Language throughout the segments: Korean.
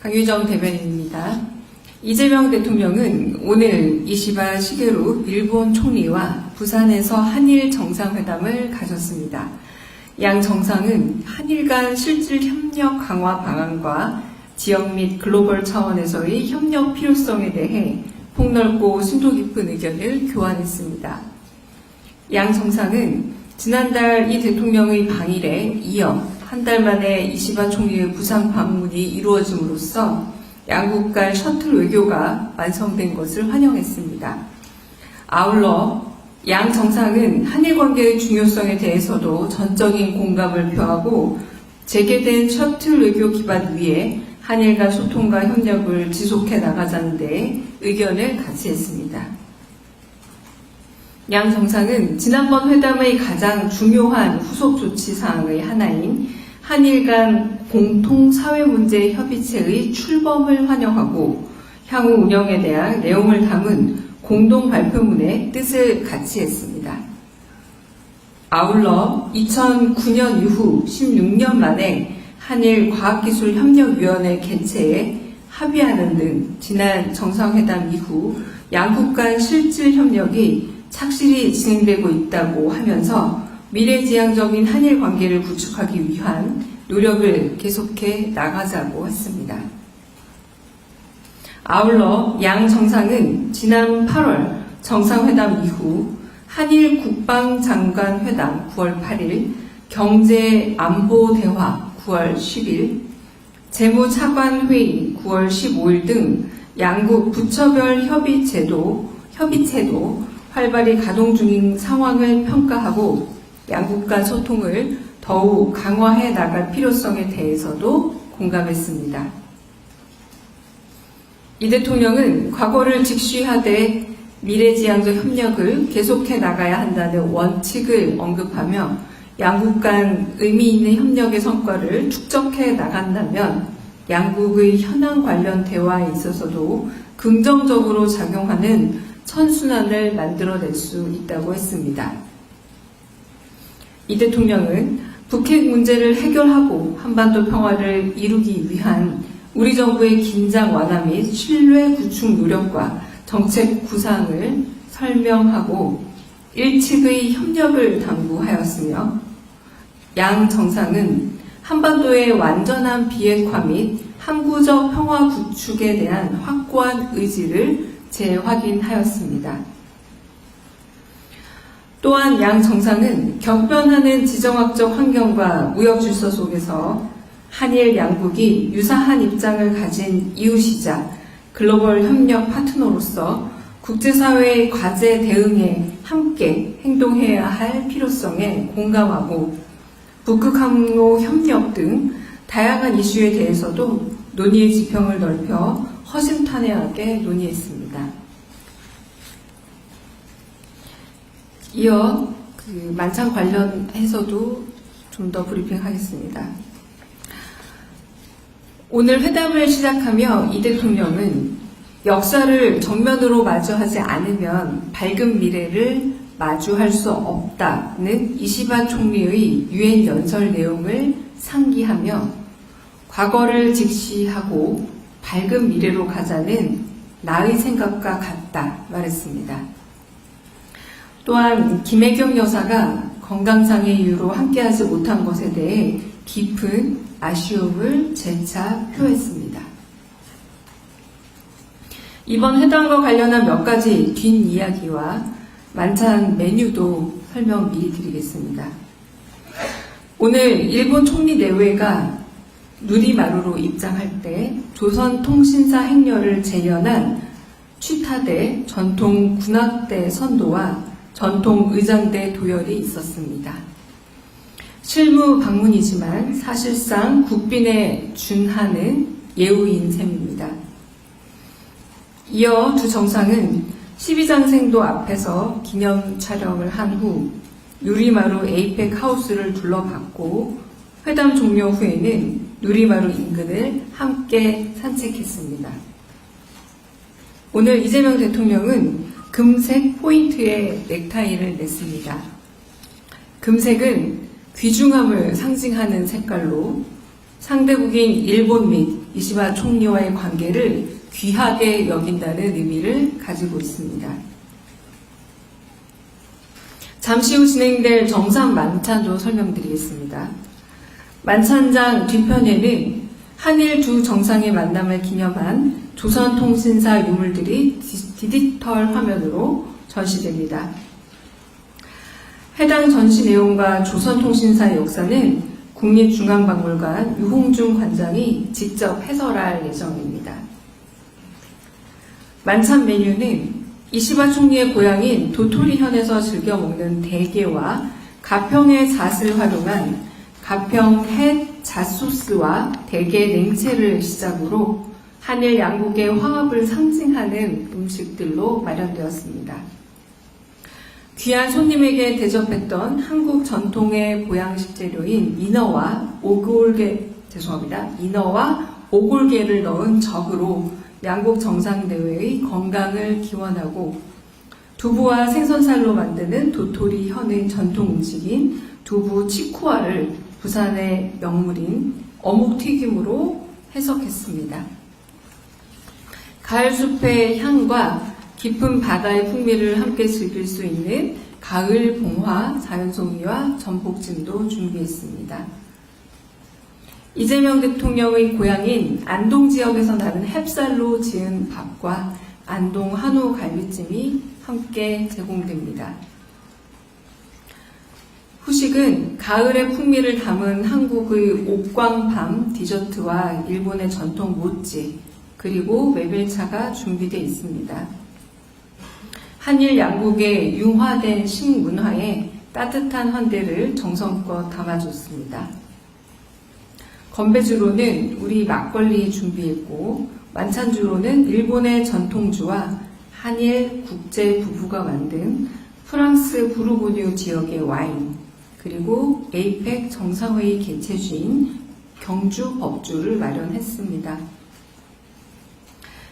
강유정 대변인입니다. 이재명 대통령은 오늘 이시바 시게루 일본 총리와 부산에서 한일 정상회담을 가졌습니다. 양 정상은 한일 간 실질 협력 강화 방안과 지역 및 글로벌 차원에서의 협력 필요성에 대해 폭넓고 심도 깊은 의견을 교환했습니다. 양 정상은 지난달 이 대통령의 방일에 이어 한 달 만에 이시바 총리의 부산 방문이 이루어짐으로써 양국 간 셔틀 외교가 완성된 것을 환영했습니다. 아울러 양 정상은 한일 관계의 중요성에 대해서도 전적인 공감을 표하고 재개된 셔틀 외교 기반 위에 한일 간 소통과 협력을 지속해 나가자는 데 의견을 같이 했습니다. 양 정상은 지난번 회담의 가장 중요한 후속 조치 사항의 하나인 한일 간 공통 사회 문제 협의체의 출범을 환영하고 향후 운영에 대한 내용을 담은 공동 발표문의 뜻을 같이 했습니다. 아울러 2009년 이후 16년 만에 한일 과학기술협력위원회 개최에 합의하는 등 지난 정상회담 이후 양국 간 실질 협력이 착실히 진행되고 있다고 하면서 미래지향적인 한일 관계를 구축하기 위한 노력을 계속해 나가자고 했습니다. 아울러 양 정상은 지난 8월 정상회담 이후 한일 국방장관 회담 9월 8일, 경제안보대화 9월 10일, 재무차관회의 9월 15일 등 양국 부처별 협의체도 활발히 가동 중인 상황을 평가하고 양국 간 소통을 더욱 강화해 나갈 필요성에 대해서도 공감했습니다. 이 대통령은 과거를 직시하되 미래지향적 협력을 계속해 나가야 한다는 원칙을 언급하며 양국 간 의미 있는 협력의 성과를 축적해 나간다면 양국의 현안 관련 대화에 있어서도 긍정적으로 작용하는 선순환을 만들어낼 수 있다고 했습니다. 이 대통령은 북핵 문제를 해결하고 한반도 평화를 이루기 위한 우리 정부의 긴장 완화 및 신뢰 구축 노력과 정책 구상을 설명하고 일측의 협력을 당부하였으며 양 정상은 한반도의 완전한 비핵화 및 항구적 평화 구축에 대한 확고한 의지를 재확인하였습니다. 또한 양 정상은 격변하는 지정학적 환경과 무역 질서 속에서 한일 양국이 유사한 입장을 가진 이웃이자 글로벌 협력 파트너로서 국제사회의 과제 대응에 함께 행동해야 할 필요성에 공감하고 북극 항로 협력 등 다양한 이슈에 대해서도 논의의 지평을 넓혀 허심탄회하게 논의했습니다. 이어 만찬 관련해서도 좀 더 브리핑하겠습니다. 오늘 회담을 시작하며 이 대통령은 역사를 정면으로 마주하지 않으면 밝은 미래를 마주할 수 없다는 이시바 총리의 유엔 연설 내용을 상기하며 과거를 직시하고 밝은 미래로 가자는 나의 생각과 같다 말했습니다. 또한 김혜경 여사가 건강상의 이유로 함께하지 못한 것에 대해 깊은 아쉬움을 재차 표했습니다. 이번 회담과 관련한 몇 가지 뒷이야기와 만찬 메뉴도 설명 미리 드리겠습니다. 오늘 일본 총리 내외가 누리마루로 입장할 때 조선통신사 행렬을 재현한 취타대 전통 군악대 선도와 전통 의장대 도열이 있었습니다. 실무 방문이지만 사실상 국빈에 준하는 예우인 셈입니다. 이어 두 정상은 12장생도 앞에서 기념 촬영을 한 후 누리마루 에이펙 하우스를 둘러봤고 회담 종료 후에는 누리마루 인근을 함께 산책했습니다. 오늘 이재명 대통령은 금색 포인트의 넥타이를 냈습니다. 금색은 귀중함을 상징하는 색깔로 상대국인 일본 및 이시바 총리와의 관계를 귀하게 여긴다는 의미를 가지고 있습니다. 잠시 후 진행될 정상 만찬도 설명드리겠습니다. 만찬장 뒤편에는 한일 두 정상의 만남을 기념한 조선통신사 유물들이 디지털 화면으로 전시됩니다. 해당 전시 내용과 조선통신사의 역사는 국립중앙박물관 유홍중 관장이 직접 해설할 예정입니다. 만찬 메뉴는 이시바 총리의 고향인 도토리현에서 즐겨 먹는 대게와 가평의 잣을 활용한 가평 햇 잣소스와 대게 냉채를 시작으로 한일 양국의 화합을 상징하는 음식들로 마련되었습니다. 귀한 손님에게 대접했던 한국 전통의 보양식 재료인 인어와 오골계를 넣은 젓으로 양국 정상대회의 건강을 기원하고 두부와 생선살로 만드는 도토리 현의 전통 음식인 두부 치쿠아를 부산의 명물인 어묵튀김으로 해석했습니다. 가을숲의 향과 깊은 바다의 풍미를 함께 즐길 수 있는 가을 봉화, 자연송이와 전복찜도 준비했습니다. 이재명 대통령의 고향인 안동 지역에서 나는 햅쌀로 지은 밥과 안동 한우 갈비찜이 함께 제공됩니다. 후식은 가을의 풍미를 담은 한국의 옥광밤 디저트와 일본의 전통 모찌, 그리고 메밀차가 준비되어 있습니다. 한일 양국의 융화된 식문화에 따뜻한 환대를 정성껏 담아줬습니다. 건배주로는 우리 막걸리 준비했고 만찬주로는 일본의 전통주와 한일 국제 부부가 만든 프랑스 부르고뉴 지역의 와인, 그리고 에이펙 정상회의 개최주인 경주 법주를 마련했습니다.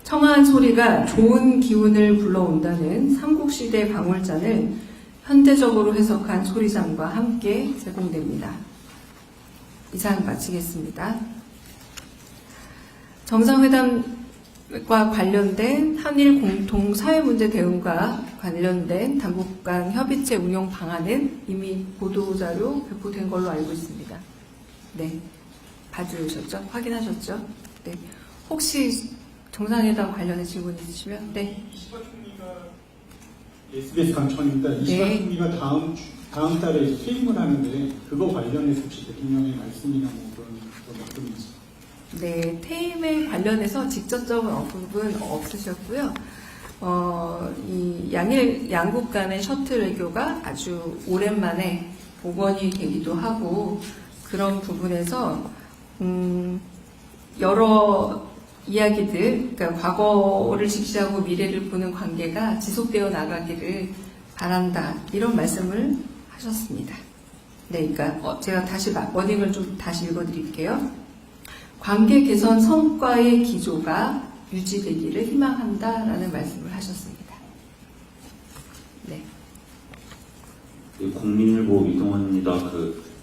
청아한 소리가 좋은 기운을 불러온다는 삼국시대 방울잔을 현대적으로 해석한 소리잔과 함께 제공됩니다. 이상 마치겠습니다. 정상회담과 관련된 한일 공통 사회문제 대응과 관련된 당국 간 협의체 운용 방안은 이미 보도자료 배포된 걸로 알고 있습니다. 네, 봐주셨죠? 확인하셨죠? 네, 혹시 정상회담 관련해 질문 있으시면 네. 이시바 총리가 SBS 강청입니다. 이시바 네. 총리가 다음 달에 퇴임을 하는데 그거 관련해서 혹시 대통령의 말씀이나 뭐 그런 것들인지. 네, 퇴임에 관련해서 직접적인 언급은 없으셨고요. 이 양국 간의 셔틀 외교가 아주 오랜만에 복원이 되기도 하고 그런 부분에서 여러 이야기들, 그러니까 과거를 직시하고 미래를 보는 관계가 지속되어 나가기를 바란다, 이런 말씀을 하셨습니다. 네, 그러니까 제가 다시 워딩을 좀 다시 읽어드릴게요. 관계 개선 성과의 기조가 유지되기를 희망한다라는 말씀을 하셨습니다. 네. 국민일보 이동환입니다.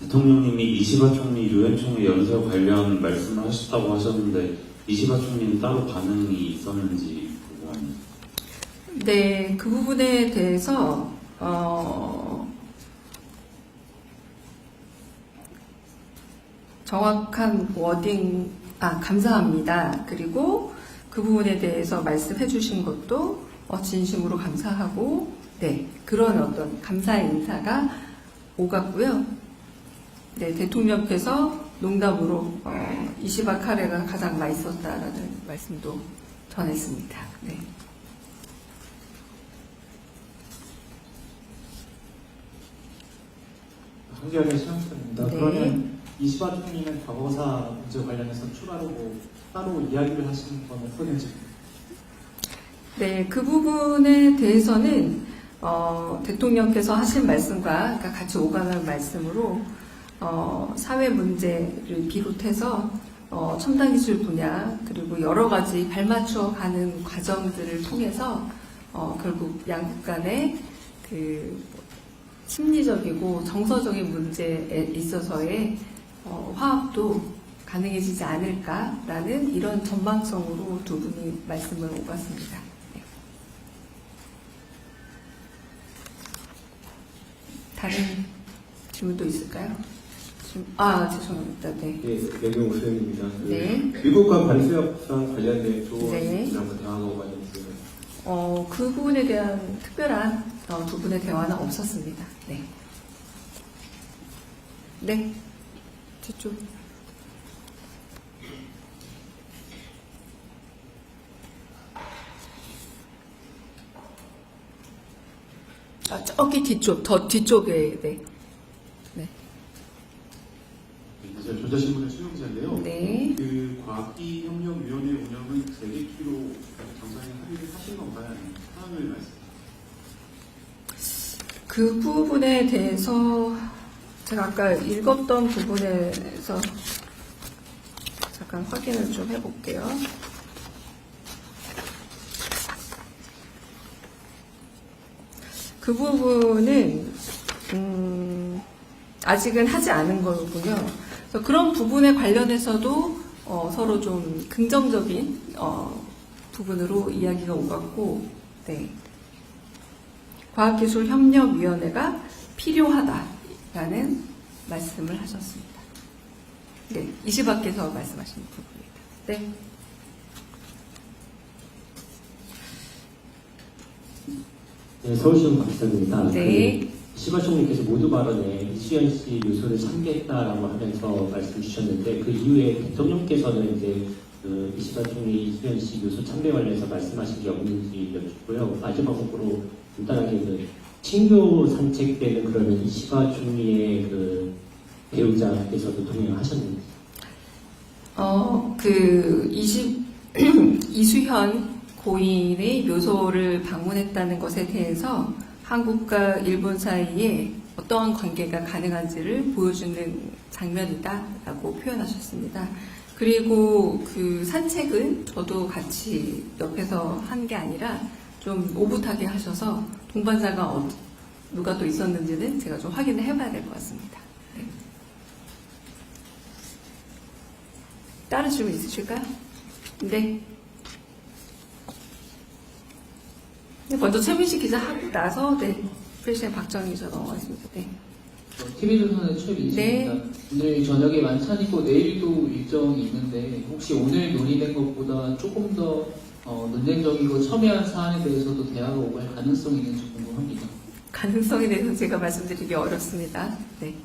대통령님이 이시바 총리, 유엔 총리 연설 관련 말씀을 하셨다고 하셨는데 이시바 총리는 따로 반응이 있었는지 궁금합니다. 네, 그 부분에 대해서 정확한 워딩, 감사합니다. 그리고 그 부분에 대해서 말씀해 주신 것도 진심으로 감사하고, 네, 그런 어떤 감사의 인사가 오갔고요. 네, 대통령께서 농담으로 이시바 카레가 가장 맛있었다라는 말씀도 전했습니다. 네. 한겨레 시황입니다. 네. 그러면 이시바 총리는 과거사 문제 관련해서 추가로 따로 이야기를 하시는 건 어떤지? 네, 그 부분에 대해서는 대통령께서 하신 말씀과 같이 오가는 말씀으로 사회 문제를 비롯해서 첨단 기술 분야, 그리고 여러 가지 발맞춰 가는 과정들을 통해서 결국 양국 간의 그 심리적이고 정서적인 문제에 있어서의 화합도 가능해지지 않을까라는 이런 전망성으로 두 분이 말씀을 오갔습니다. 네. 다른 질문도 있을까요? 죄송합니다. 네. 예, 명경 오수연입니다. 네. 미국과 관세 협상 관련된 조언 네. 한번 대화하고 관련해서 그 부분에 대한 특별한 두 분의 대화는 없었습니다. 네. 네. 뒤쪽. 저기 뒤쪽, 더 뒤쪽에, 네. 네. 네, 조자신문의 수영자인데요. 네. 그 과학기협력위원회 운영은 세계 키로 정상에 합의를 하신 건가요? 아니면 상황을 말씀? 그 부분에 대해서 제가 아까 읽었던 부분에서 잠깐 확인을 좀 해볼게요. 그 부분은 아직은 하지 않은 거군요. 그래서 그런 부분에 관련해서도 서로 좀 긍정적인 부분으로 이야기가 오갔고, 네. 과학기술협력위원회가 필요하다라는 말씀을 하셨습니다. 네, 이시바께서 말씀하신 부분입니다. 네. 네, 서울시청 박사입니다. 네. 시바 총리께서 모두 발언에 이수연 씨 묘소를 참배했다라고 하면서 말씀 주셨는데 그 이후에 대통령께서는 이제 그 이시바 총리 이수연 씨 묘소 참배 관련해서 말씀하신 게 없는지 여쭙고요. 마지막으로 간단하게 그 친교 산책 때는 그러면 이시바 총리의 그 배우자께서도 동행하셨는지. 이수현 고인의 묘소를 방문했다는 것에 대해서 한국과 일본 사이에 어떠한 관계가 가능한지를 보여주는 장면이다라고 표현하셨습니다. 그리고 그 산책은 저도 같이 옆에서 한 게 아니라 좀 오붓하게 하셔서 동반자가 누가 또 있었는지는 제가 좀 확인을 해봐야 될 것 같습니다. 네. 다른 질문 있으실까요? 네. 네, 먼저 최민식 기자 하고 나서 프레시의 박정희 기자 넘어가겠습니다. 네. TV조선의 최민식입니다. 네. 오늘 저녁에 만찬이고 내일도 일정이 있는데 혹시 오늘 논의된 것보다 조금 더 논쟁적이고 첨예한 사안에 대해서도 대화가 오갈 가능성이 있는지 궁금합니다. 가능성에 대해서 제가 말씀드리기 어렵습니다. 네.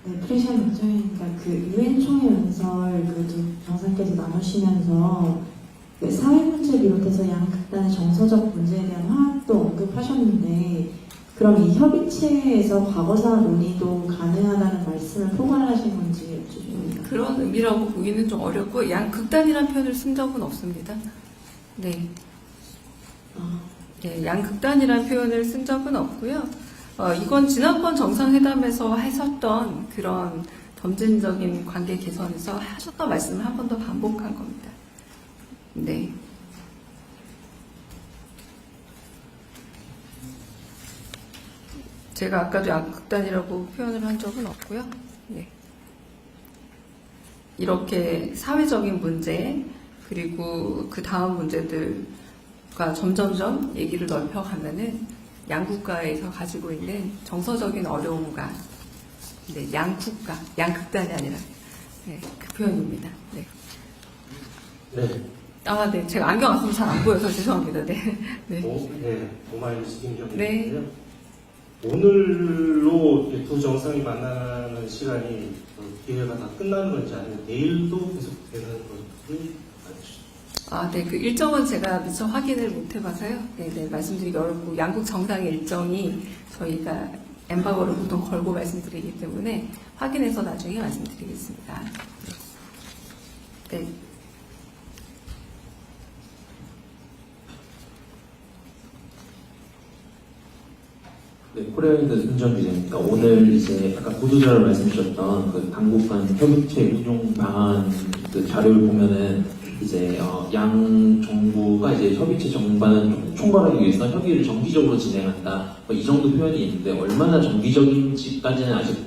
네, 프레시안 박정희니까 그 유엔 총회 연설 그 정상께서 나누시면서 그 사회 문제 비롯해서 양극단의 정서적 문제에 대한 화합도 언급하셨는데 그럼 이 협의체에서 과거사 논의도 가능하다는 말씀을 포괄하신 건지 여쭙습니다. 그런 의미라고 보기는 좀 어렵고 양극단이라는 표현을 쓴 적은 없습니다. 네. 네, 양극단이라는 표현을 쓴 적은 없고요. 이건 지난번 정상회담에서 하셨던 그런 점진적인 관계 개선에서 하셨던 말씀을 한 번 더 반복한 겁니다. 네. 제가 아까도 양극단이라고 표현을 한 적은 없고요. 네. 이렇게 사회적인 문제 그리고 그 다음 문제들과 점점점 얘기를 넓혀가면은 양국가에서 가지고 있는 정서적인 어려움과 양국가, 양극단이 아니라 그 표현입니다. 네. 네. 네. 제가 안경 안 쓰면 잘 안 보여서 죄송합니다. 네. 네. 도마임시 김경민인데요. 네. 오늘로 두 정상이 만나는 시간이 기회가 다 끝나는 건지 아니면 내일도 계속되는 건지 알려주시죠. 네. 그 일정은 제가 미처 확인을 못 해봐서요. 네. 말씀드리기 어렵고 양국 정상의 일정이 저희가 엠바고를 보통 걸고 말씀드리기 때문에 확인해서 나중에 말씀드리겠습니다. 네. 네, 코리아인드 손정 기자입니다. 오늘 이제 아까 보도자료 말씀 주셨던 그 당국 간 협의체 운용 방안 그 자료를 보면은 이제 양 정부가 이제 협의체 정반을 총괄하기 위해서 협의를 정기적으로 진행한다. 이 정도 표현이 있는데 얼마나 정기적인지까지는 아직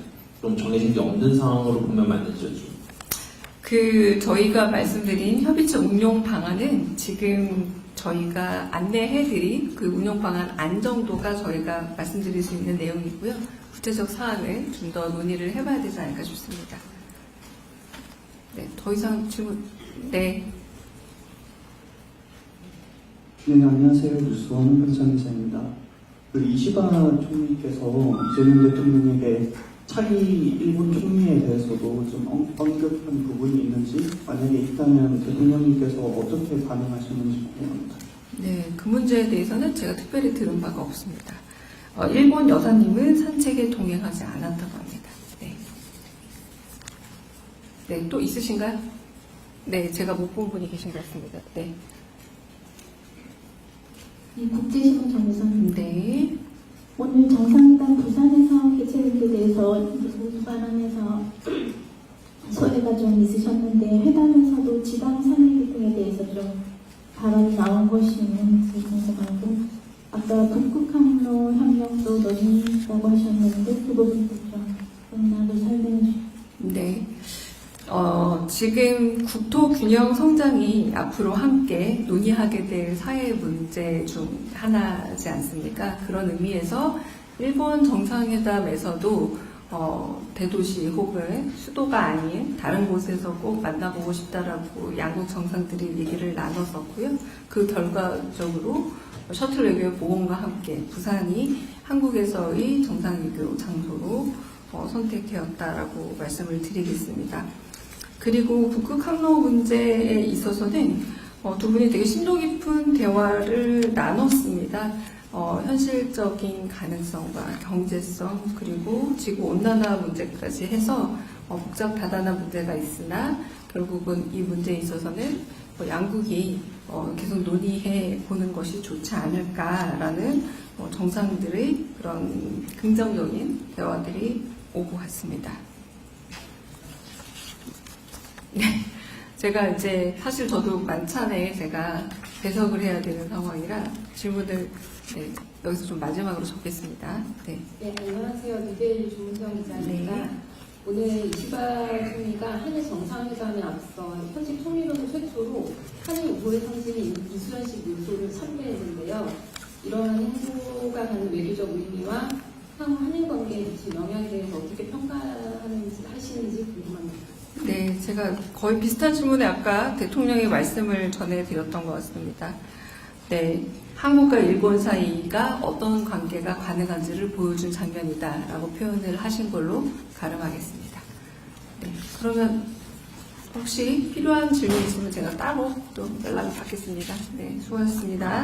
좀 정해진 게 없는 상황으로 보면 맞는지요. 저희가 말씀드린 협의체 운용 방안은 지금 저희가 안내해드린 그 운용 방안 안 정도가 저희가 말씀드릴 수 있는 내용이고요. 구체적 사안은 좀 더 논의를 해봐야 되지 않을까 싶습니다. 네, 더 이상 질문, 네. 네, 안녕하세요. 뉴스원 현상기자입니다. 이시바 총리께서 이재명 대통령에게 차기 일본 총리에 대해서도 좀 언급한 부분이 있는지, 만약에 있다면 대통령님께서 어떻게 반응하시는지 궁금합니다. 네, 그 문제에 대해서는 제가 특별히 들은 바가 없습니다. 일본 여사님은 산책에 동행하지 않았다고 합니다. 네. 네, 또 있으신가요? 네, 제가 못 본 분이 계신 것 같습니다. 네. 국제신문 정선. 네. 오늘 정상회담 부산에서 개최된 데 대해서 모두 발언에서 소외가 좀 있으셨는데 회담에서도 지방 선례 등에 대해서 좀 발언이 나온 것이 있는지 궁금하고, 아까 북극 항로 협력도 논의했다고 하셨는데 그 부분도 좀 끝나고 설명해 주시죠. 네. 지금 국토 균형 성장이 앞으로 함께 논의하게 될 사회 문제 중 하나지 않습니까? 그런 의미에서 일본 정상회담에서도 대도시 혹은 수도가 아닌 다른 곳에서 꼭 만나보고 싶다라고 양국 정상들이 얘기를 나눴었고요. 그 결과적으로 셔틀 외교 보건과 함께 부산이 한국에서의 정상외교 장소로 선택되었다라고 말씀을 드리겠습니다. 그리고 북극 항로 문제에 있어서는 두 분이 되게 심도 깊은 대화를 나눴습니다. 현실적인 가능성과 경제성, 그리고 지구 온난화 문제까지 해서 복잡 다단한 문제가 있으나 결국은 이 문제에 있어서는 양국이 계속 논의해 보는 것이 좋지 않을까라는 정상들의 그런 긍정적인 대화들이 오고 갔습니다. 네, 제가 이제 사실 저도 만찬에 제가 배석을 해야 되는 상황이라 질문을 여기서 좀 마지막으로 적겠습니다. 네. 네, 안녕하세요. 미대일 조은정 기자입니다. 네. 오늘 이시바 총리가 한일 정상회담에 앞서 현직 총리로서 최초로 한일 우호의 상징인 이수연식 묘소를 참배했는데요. 이러한 행보가 갖는 외교적 의미와 향후 한일 관계에 미친 영향에 대해서 어떻게 하시는지 궁금합니다. 네, 제가 거의 비슷한 질문에 아까 대통령의 말씀을 전해드렸던 것 같습니다. 네, 한국과 일본 사이가 어떤 관계가 가능한지를 보여준 장면이다라고 표현을 하신 걸로 가름하겠습니다. 네, 그러면 혹시 필요한 질문 있으면 제가 따로 또 연락을 받겠습니다. 네, 수고하셨습니다.